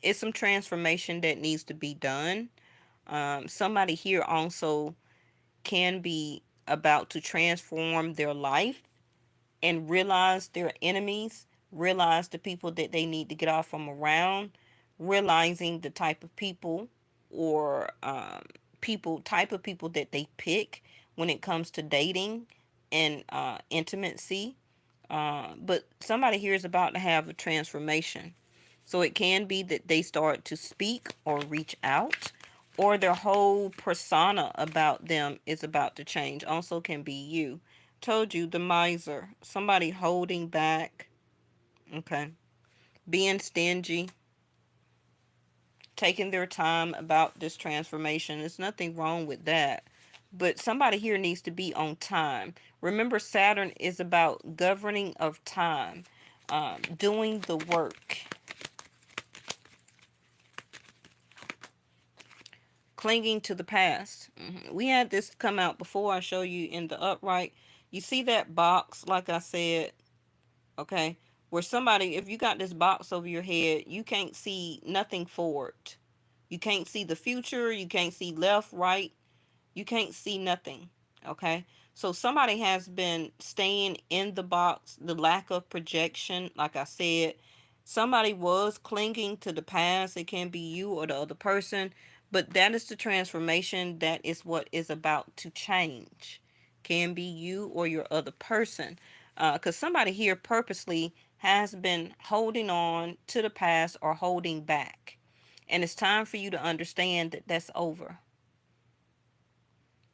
it's some transformation that needs to be done. Somebody here also can be about to transform their life and realize their enemies, realize the people that they need to get off from around, realizing the type of people or type of people that they pick when it comes to dating and intimacy. But somebody here is about to have a transformation. So it can be that they start to speak or reach out, or their whole persona about them is about to change. Also, can be you. Told you, the miser. Somebody holding back. Okay. Being stingy, taking their time about this transformation. There's nothing wrong with that. But somebody here needs to be on time. Remember, Saturn is about governing of time, doing the work, clinging to the past. We had this come out before. I show you in the upright. You see that box, like I said, okay, where somebody, if you got this box over your head, you can't see nothing forward. You can't see the future. You can't see left, right. You can't see nothing. Okay. So somebody has been staying in the box, the lack of projection, like I said. Somebody was clinging to the past. It can be you or the other person, but that is the transformation. That is what is about to change. Can be you or your other person. Because somebody here purposely has been holding on to the past or holding back. And it's time for you to understand that that's over.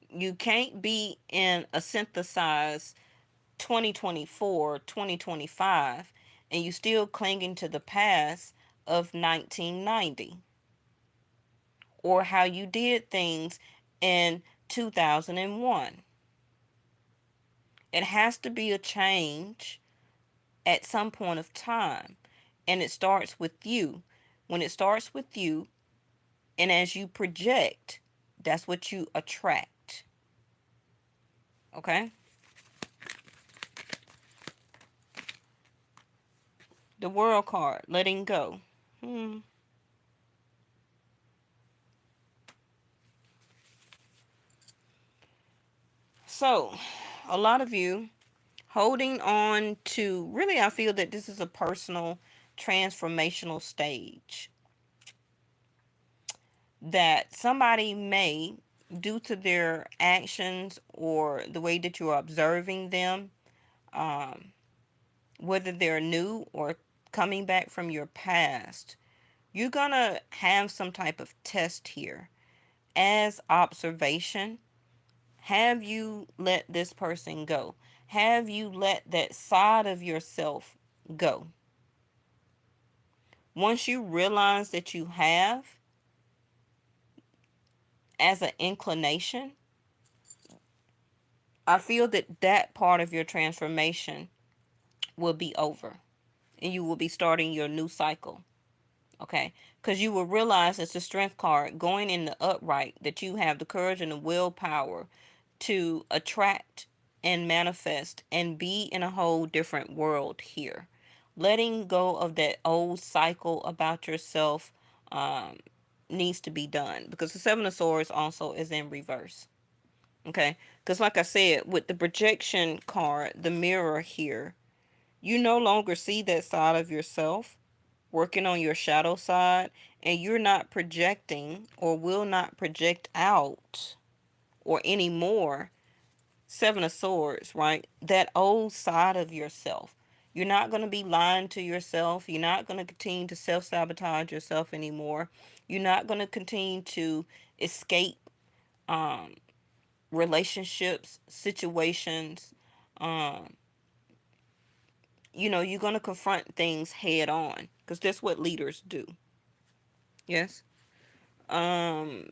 You can't be in a synthesized 2024, 2025, and you still clinging to the past of 1990 or how you did things in 2001. It has to be a change at some point of time, and it starts with you. When it starts with you, and as you project, that's what you attract. Okay? The world card, letting go. So, a lot of you holding on to, really, I feel that this is a personal transformational stage that somebody may, due to their actions or the way that you're observing them, um, whether they're new or coming back from your past, you're gonna have some type of test here as observation. Have you let this person go? Have you let that side of yourself go? Once you realize that you have, as an inclination, I feel that that part of your transformation will be over and you will be starting your new cycle. Okay? Because you will realize it's the strength card going in the upright that you have the courage and the willpower to attract and manifest and be in a whole different world here. Letting go of that old cycle about yourself um, needs to be done because the Seven of Swords also is in reverse. Okay, because like I said, with the projection card, the mirror here, you no longer see that side of yourself working on your shadow side, and you're not projecting or will not project out or anymore Seven of Swords, right? That old side of yourself. You're not going to be lying to yourself. You're not going to continue to self sabotage yourself anymore. You're not going to continue to escape um, relationships, situations. Um, you're going to confront things head on because that's what leaders do. Yes. Um,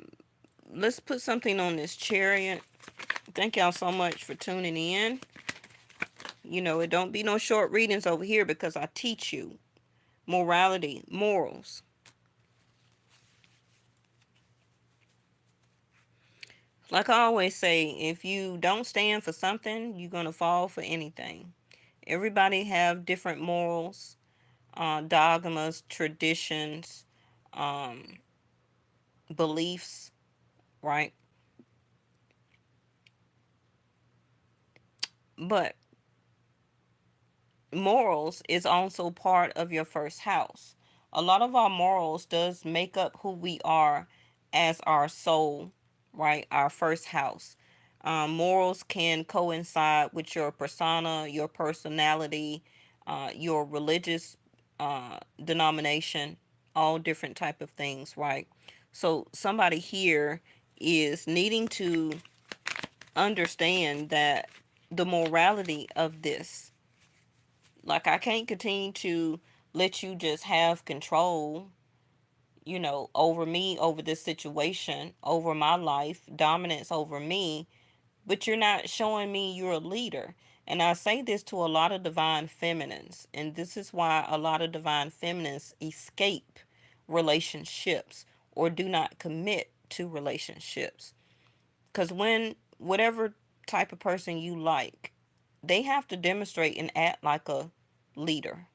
let's put something on this chariot. Thank y'all so much for tuning in. It don't be no short readings over here because I teach you morality, morals. Like I always say, if you don't stand for something, you're going to fall for anything. Everybody have different morals, dogmas, traditions, um, beliefs, right? But morals is also part of your first house. A lot of our morals does make up who we are as our soul, right? Our first house. Morals can coincide with your persona, your personality, your religious denomination, all different type of things, right? So somebody here is needing to understand that the morality of this, like, I can't continue to let you just have control, over me, over this situation, over my life, dominance over me, but you're not showing me you're a leader. And I say this to a lot of divine feminines, and this is why a lot of divine feminines escape relationships or do not commit to relationships. Because when whatever type of person you like, they have to demonstrate and act like a leader,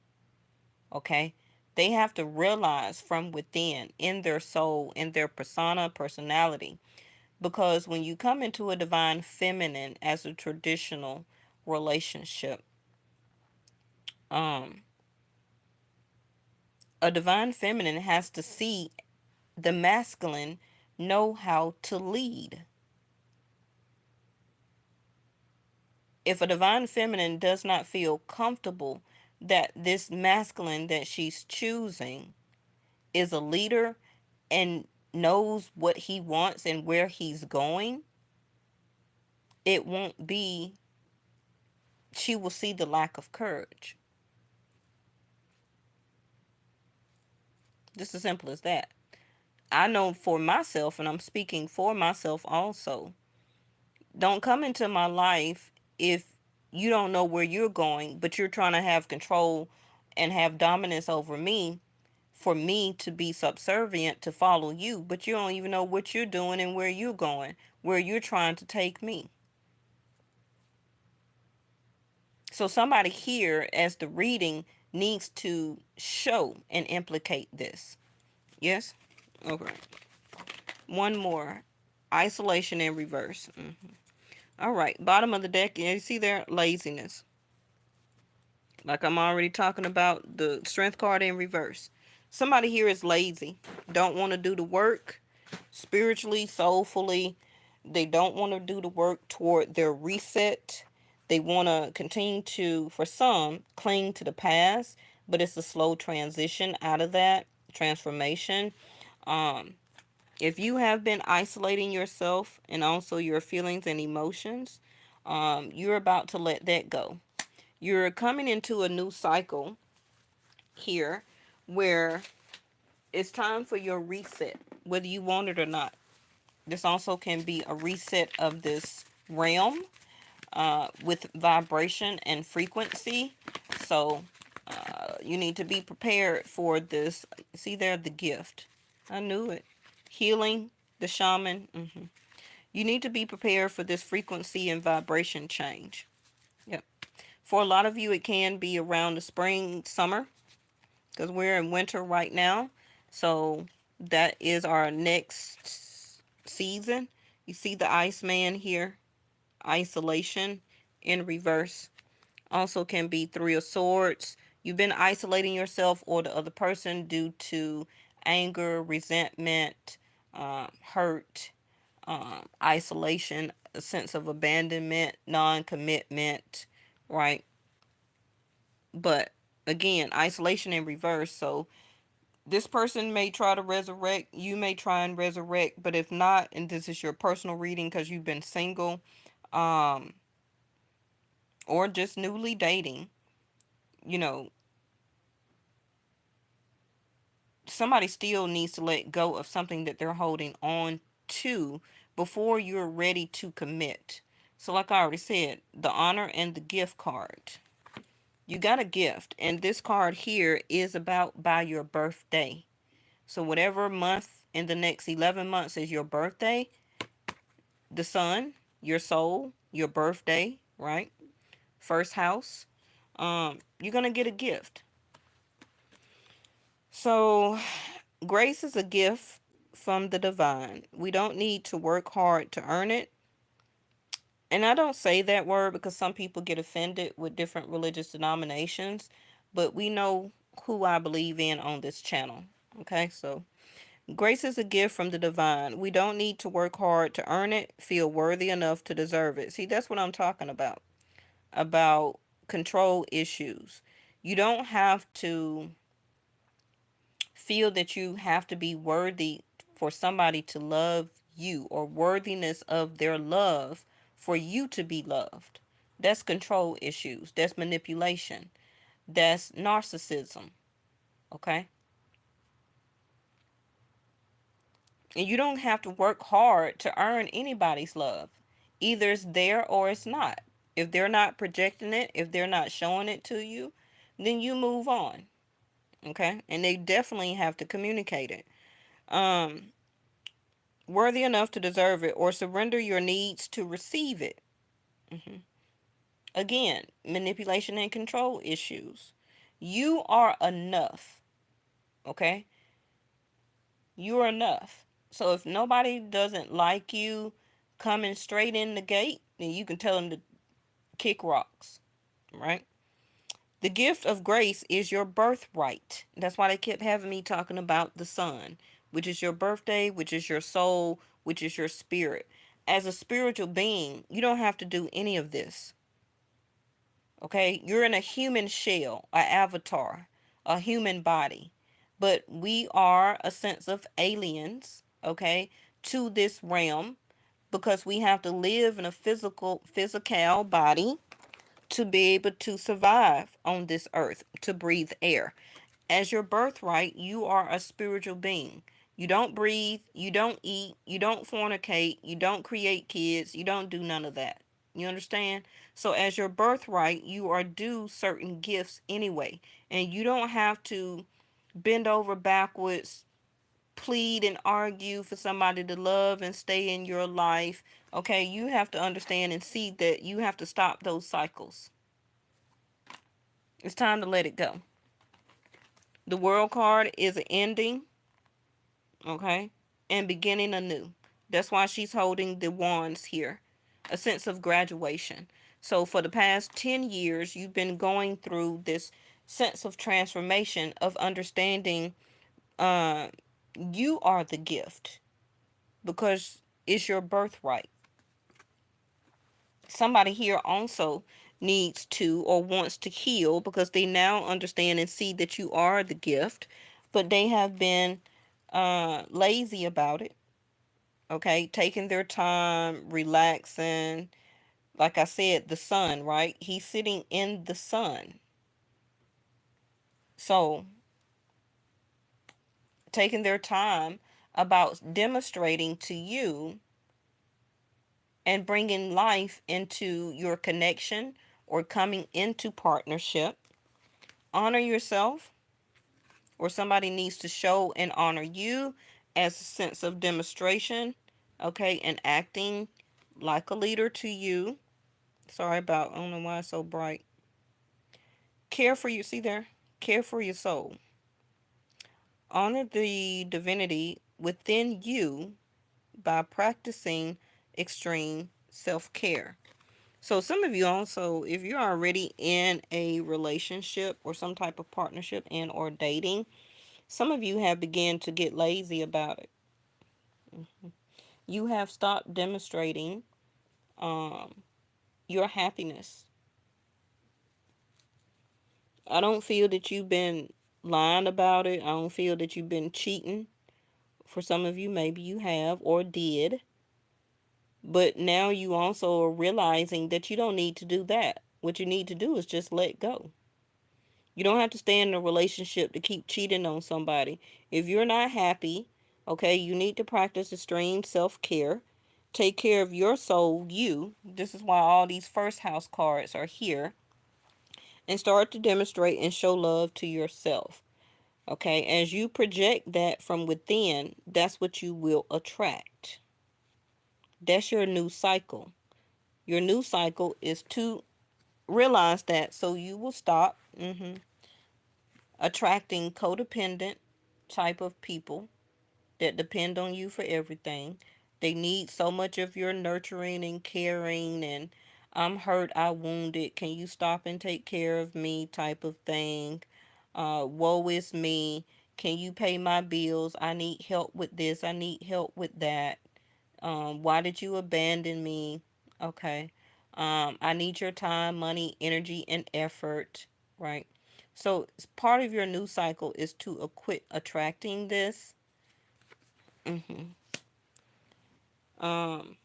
okay? They have to realize from within, in their soul, in their persona, personality, because when you come into a divine feminine as a traditional relationship, um, a divine feminine has to see the masculine know how to lead. If a divine feminine does not feel comfortable that this masculine that she's choosing is a leader and knows what he wants and where he's going, it won't be, she will see the lack of courage. Just as simple as that. I know for myself, and I'm speaking for myself also, don't come into my life if you don't know where you're going, but you're trying to have control and have dominance over me for me to be subservient to follow you, but you don't even know what you're doing and where you're going, where you're trying to take me. So somebody here, as the reading, needs to show and implicate this. Yes? Okay. One more. Isolation in reverse. All right. Bottom of the deck. You see there? Laziness. Like I'm already talking about the strength card in reverse. Somebody here is lazy. Don't want to do the work spiritually, soulfully. They don't want to do the work toward their reset. They want to continue to, for some, cling to the past, but it's a slow transition out of that transformation. Um, if you have been isolating yourself and also your feelings and emotions, you're about to let that go. You're coming into a new cycle here where it's time for your reset, whether you want it or not. This also can be a reset of this realm with vibration and frequency. So you need to be prepared for this. See there, the gift. I knew it. Healing, the shaman. You need to be prepared for this frequency and vibration change. Yep. For a lot of you, it can be around the spring, summer, because we're in winter right now. So that is our next season. You see the Iceman here, isolation in reverse. Also can be Three of Swords. You've been isolating yourself or the other person due to anger, resentment, hurt, isolation, a sense of abandonment, non-commitment, right? But again, isolation in reverse. So this person may try to resurrect, you may try and resurrect, but if not, and this is your personal reading because you've been single, um, or just newly dating, you know, somebody still needs to let go of something that they're holding on to before you're ready to commit. So, like I already said, the honor and the gift card. You got a gift, and this card here is about by your birthday. So, whatever month in the next 11 months is your birthday, the sun, your soul, your birthday, right? First house, you're going to get a gift. So, grace is a gift from the divine. We don't need to work hard to earn it. And I don't say that word because some people get offended with different religious denominations, but we know who I believe in on this channel. Okay, so Grace is a gift from the divine. We don't need to work hard to earn it, feel worthy enough to deserve it. See, that's what I'm talking about control issues. You don't have to feel that you have to be worthy for somebody to love you, or worthiness of their love for you to be loved. That's control issues. That's manipulation. That's narcissism. Okay? And you don't have to work hard to earn anybody's love. Either it's there or it's not. If they're not projecting it, if they're not showing it to you, then you move on. Okay? And they definitely have to communicate it. Um, Worthy enough to deserve it, or surrender your needs to receive it. Mhm. Again, manipulation and control issues. You are enough. Okay? You are enough. So if nobody doesn't like you coming straight in the gate, then you can tell them to kick rocks, right? The gift of grace is your birthright. That's why they kept having me talking about the sun, which is your birthday, which is your soul, which is your spirit. As a spiritual being, you don't have to do any of this. Okay? You're in a human shell, an avatar, a human body. But we are a sense of aliens, okay, to this realm, because we have to live in a physical body to be able to survive on this earth, to breathe air. As your birthright, you are a spiritual being. You don't breathe, you don't eat, you don't fornicate, you don't create kids, you don't do none of that. You understand? So, as your birthright, you are due certain gifts anyway. And you don't have to bend over backwards, plead and argue for somebody to love and stay in your life. Okay, you have to understand and see that you have to stop those cycles. It's time to let it go. The world card is an ending, okay, and beginning anew. That's why she's holding the wands here, a sense of graduation. So for the past 10 years, you've been going through this sense of transformation, of understanding uh, you are the gift because it's your birthright. Somebody here also needs to or wants to heal because they now understand and see that you are the gift, but they have been lazy about it. Okay, taking their time, relaxing. Like I said, the sun, right? He's sitting in the sun. So, taking their time about demonstrating to you and bringing life into your connection or coming into partnership. Honor yourself, or somebody needs to show and honor you as a sense of demonstration, okay, and acting like a leader to you. Sorry about, I don't know why it's so bright. Care for you, see there? Care for your soul. Honor the divinity within you by practicing extreme self care. So, some of you also, if you're already in a relationship or some type of partnership and or dating, some of you have begun to get lazy about it. You have stopped demonstrating um, your happiness. I don't feel that you've been lying about it. I don't feel that you've been cheating. For some of you, maybe you have or did. But now you also are realizing that you don't need to do that. What you need to do is just let go. You don't have to stay in a relationship to keep cheating on somebody. If you're not happy, okay, you need to practice extreme self care. Take care of your soul, you. This is why all these first house cards are here. And start to demonstrate and show love to yourself. Okay, as you project that from within, that's what you will attract. That's your new cycle. Your new cycle is to realize that so you will stop attracting codependent type of people that depend on you for everything. They need so much of your nurturing and caring and I'm hurt, I wounded. Can you stop and take care of me type of thing? Woe is me. Can you pay my bills? I need help with this. I need help with that. Why did you abandon me? Okay. I need your time, money, energy, and effort. Right. So part of your new cycle is to quit attracting this. hmm Um,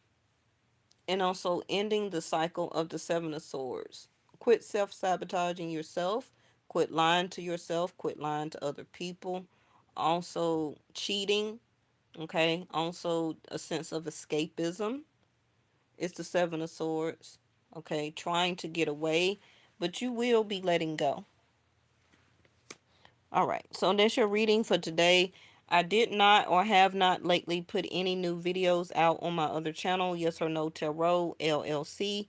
and also ending the cycle of the Seven of Swords. Quit self sabotaging yourself. Quit lying to yourself. Quit lying to other people. Also, cheating. Okay. Also, a sense of escapism. It's the Seven of Swords. Okay. Trying to get away, but you will be letting go. All right. So that's your reading for today. I did not or have not lately put any new videos out on my other channel, Yes or No Tarot LLC.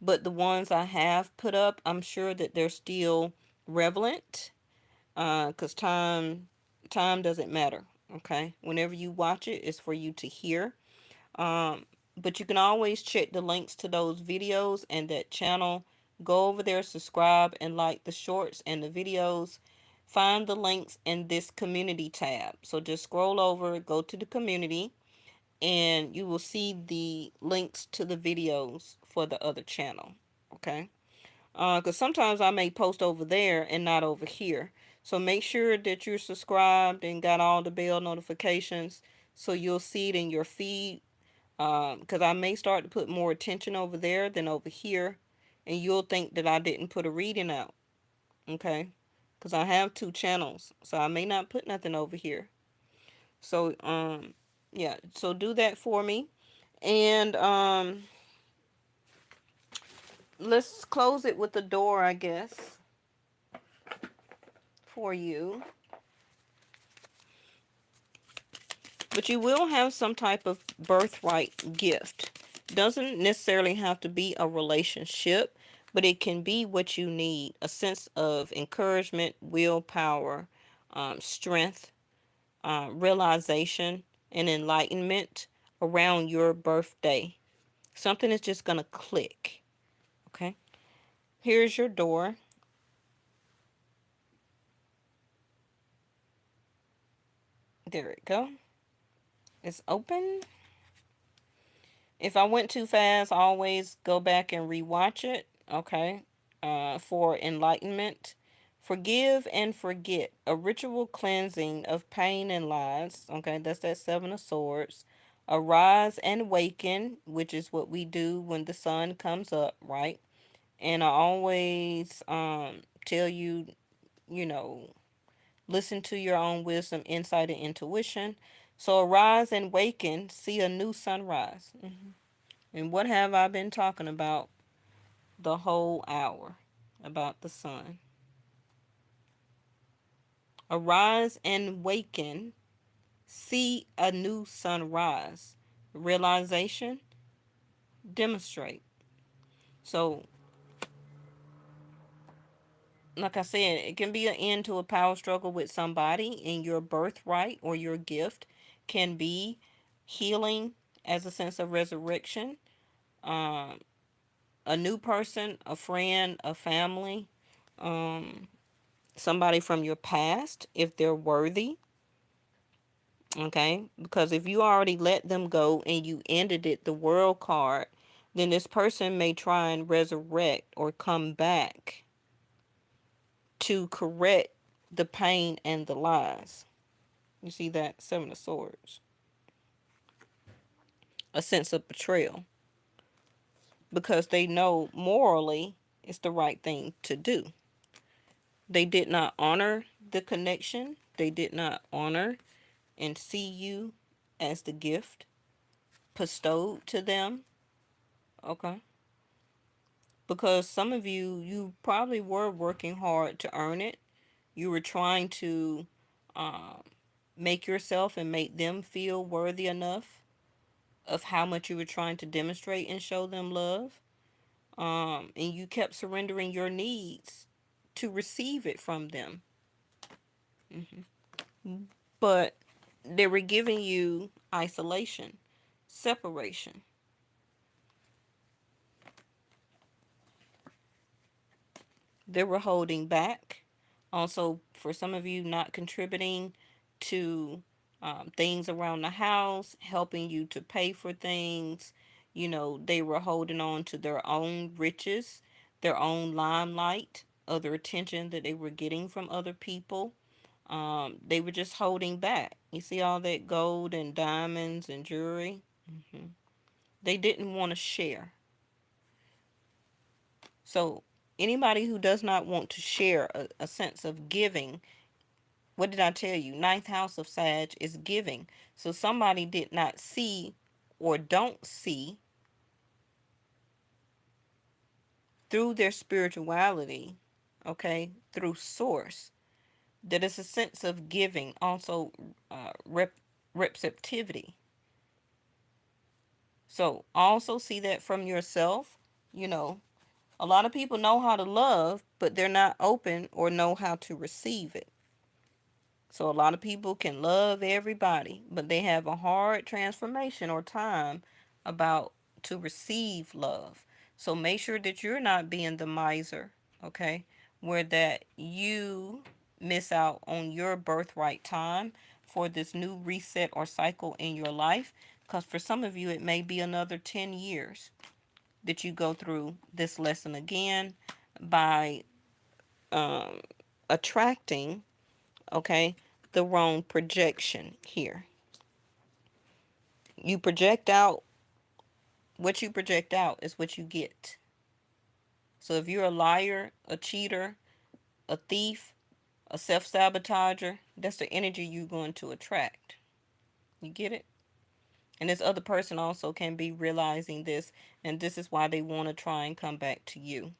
But the ones I have put up, I'm sure that they're still relevant. Because time doesn't matter. Okay. Whenever you watch it, it's for you to hear. Um, but you can always check the links to those videos and that channel. Go over there, subscribe, and like the shorts and the videos. Find the links in this community tab. So just scroll over, go to the community, and you will see the links to the videos for the other channel. Okay? Because sometimes I may post over there and not over here. So make sure that you're subscribed and got all the bell notifications so you'll see it in your feed, because I may start to put more attention over there than over here, and you'll think that I didn't put a reading out. Okay, because I have two channels, so I may not put nothing over here. So yeah, so do that for me. And let's close it with the door, I guess, for you. But you will have some type of birthright gift. Doesn't necessarily have to be a relationship, but it can be what you need: a sense of encouragement, willpower, strength, realization, and enlightenment around your birthday. Something is just going to click. Okay. Here's your door. There it go. It's open. If I went too fast, always go back and rewatch it. Okay. For enlightenment. Forgive and forget. A ritual cleansing of pain and lies. Okay. That's that Seven of Swords. Arise and waken, which is what we do when the sun comes up, right? And I always tell you, you know, listen to your own wisdom, insight, and intuition. So arise and waken, see a new sunrise. And what have I been talking about the whole hour? About the sun. Arise and waken, see a new sunrise. Realization, demonstrate. So, like I said, it can be an end to a power struggle with somebody, and your birthright or your gift can be healing as a sense of resurrection. Um, a new person, a friend, a family, um, somebody from your past, if they're worthy. Okay, because if you already let them go and you ended it, the world card, then this person may try and resurrect or come back to correct the pain and the lies. You see that? Seven of Swords. A sense of betrayal. Because they know morally it's the right thing to do. They did not honor the connection. They did not honor and see you as the gift bestowed to them. Okay. Because some of you probably were working hard to earn it. You were trying to um, make yourself and make them feel worthy enough of how much you were trying to demonstrate and show them love. And you kept surrendering your needs to receive it from them. But they were giving you isolation, separation. They were holding back. Also, for some of you, not contributing to things around the house, helping you to pay for things. They were holding on to their own riches, their own limelight, other attention that they were getting from other people. They were just holding back. You see all that gold and diamonds and jewelry? hmm They didn't want to share. So, anybody who does not want to share a sense of giving, what did I tell you? Ninth house of Sag is giving. So, somebody did not see or don't see through their spirituality, okay, through source, that it's a sense of giving, also receptivity. So, also see that from yourself. You know, a lot of people know how to love, but they're not open or know how to receive it. So a lot of people can love everybody, but they have a hard transformation or time about to receive love. So make sure that you're not being the miser, okay? Where that you miss out on your birthright time for this new reset or cycle in your life. Because for some of you, it may be another 10 years that you go through this lesson again by um, attracting, okay, the wrong projection here. You project out, what you project out is what you get. So if you're a liar, a cheater, a thief, a self-sabotager, that's the energy you're going to attract. You get it? And this other person also can be realizing this, and this is why they want to try and come back to you.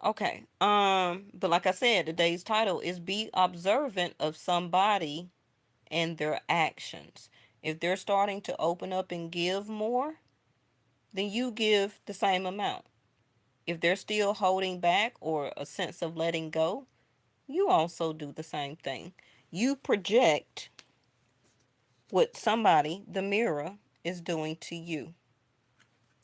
Okay. But like I said, today's title is Be Observant of Somebody and Their Actions. If they're starting to open up and give more, then you give the same amount. If they're still holding back or a sense of letting go, you also do the same thing. You project what somebody, the mirror, is doing to you.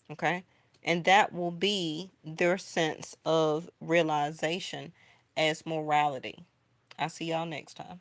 Okay? And that will be their sense of realization as morality. I'll see y'all next time.